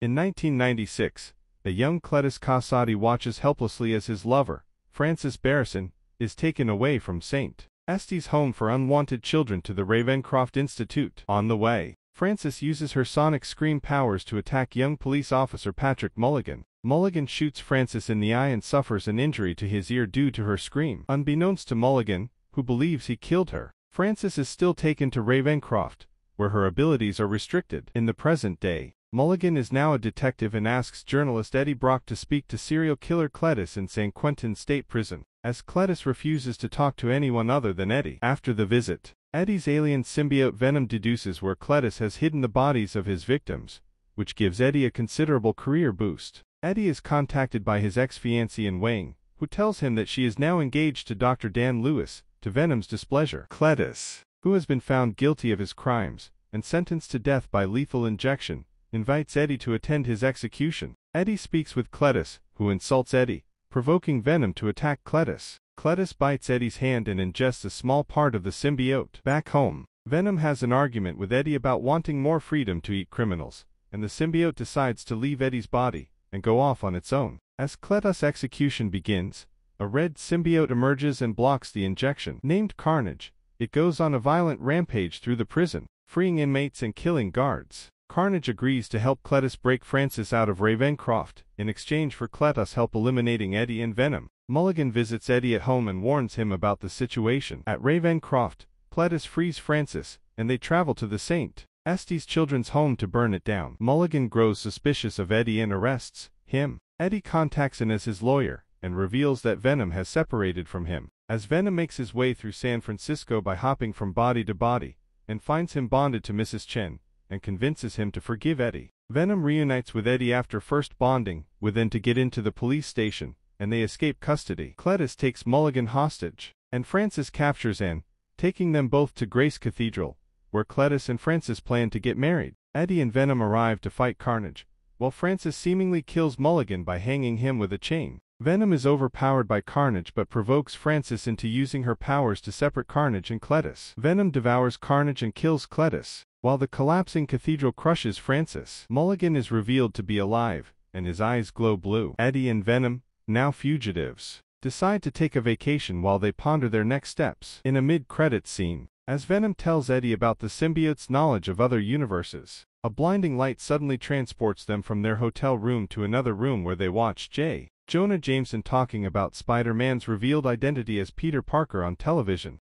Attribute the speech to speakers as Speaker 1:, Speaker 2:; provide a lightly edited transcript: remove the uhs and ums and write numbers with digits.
Speaker 1: In 1996, a young Cletus Kasady watches helplessly as his lover, Francis Barrison, is taken away from St. Estes Home for Unwanted Children to the Ravencroft Institute. On the way, Francis uses her sonic scream powers to attack young police officer Patrick Mulligan. Mulligan shoots Francis in the eye and suffers an injury to his ear due to her scream. Unbeknownst to Mulligan, who believes he killed her, Francis is still taken to Ravencroft, where her abilities are restricted. In the present day, Mulligan is now a detective and asks journalist Eddie Brock to speak to serial killer Cletus in San Quentin State Prison, as Cletus refuses to talk to anyone other than Eddie. After the visit, Eddie's alien symbiote Venom deduces where Cletus has hidden the bodies of his victims, which gives Eddie a considerable career boost. Eddie is contacted by his ex-fiancée Anne Weying, who tells him that she is now engaged to Dr. Dan Lewis, to Venom's displeasure. Cletus, who has been found guilty of his crimes and sentenced to death by lethal injection, invites Eddie to attend his execution. Eddie speaks with Cletus, who insults Eddie, provoking Venom to attack Cletus. Cletus bites Eddie's hand and ingests a small part of the symbiote. Back home, Venom has an argument with Eddie about wanting more freedom to eat criminals, and the symbiote decides to leave Eddie's body and go off on its own. As Cletus' execution begins, a red symbiote emerges and blocks the injection. Named Carnage, it goes on a violent rampage through the prison, freeing inmates and killing guards. Carnage agrees to help Cletus break Francis out of Ravencroft, in exchange for Cletus' help eliminating Eddie and Venom. Mulligan visits Eddie at home and warns him about the situation. At Ravencroft, Cletus frees Francis, and they travel to the St. Estes Children's home to burn it down. Mulligan grows suspicious of Eddie and arrests him. Eddie contacts Anne as his lawyer, and reveals that Venom has separated from him. As Venom makes his way through San Francisco by hopping from body to body, and finds him bonded to Mrs. Chen, and convinces him to forgive Eddie. Venom reunites with Eddie after first bonding with Anne to get into the police station, and they escape custody. Cletus takes Mulligan hostage, and Francis captures Anne, taking them both to Grace Cathedral, where Cletus and Francis plan to get married. Eddie and Venom arrive to fight Carnage, while Francis seemingly kills Mulligan by hanging him with a chain. Venom is overpowered by Carnage but provokes Francis into using her powers to separate Carnage and Cletus. Venom devours Carnage and kills Cletus, while the collapsing cathedral crushes Francis. Mulligan is revealed to be alive, and his eyes glow blue. Eddie and Venom, now fugitives, decide to take a vacation while they ponder their next steps. In a mid-credits scene, as Venom tells Eddie about the symbiote's knowledge of other universes, a blinding light suddenly transports them from their hotel room to another room where they watch J. Jonah Jameson talking about Spider-Man's revealed identity as Peter Parker on television.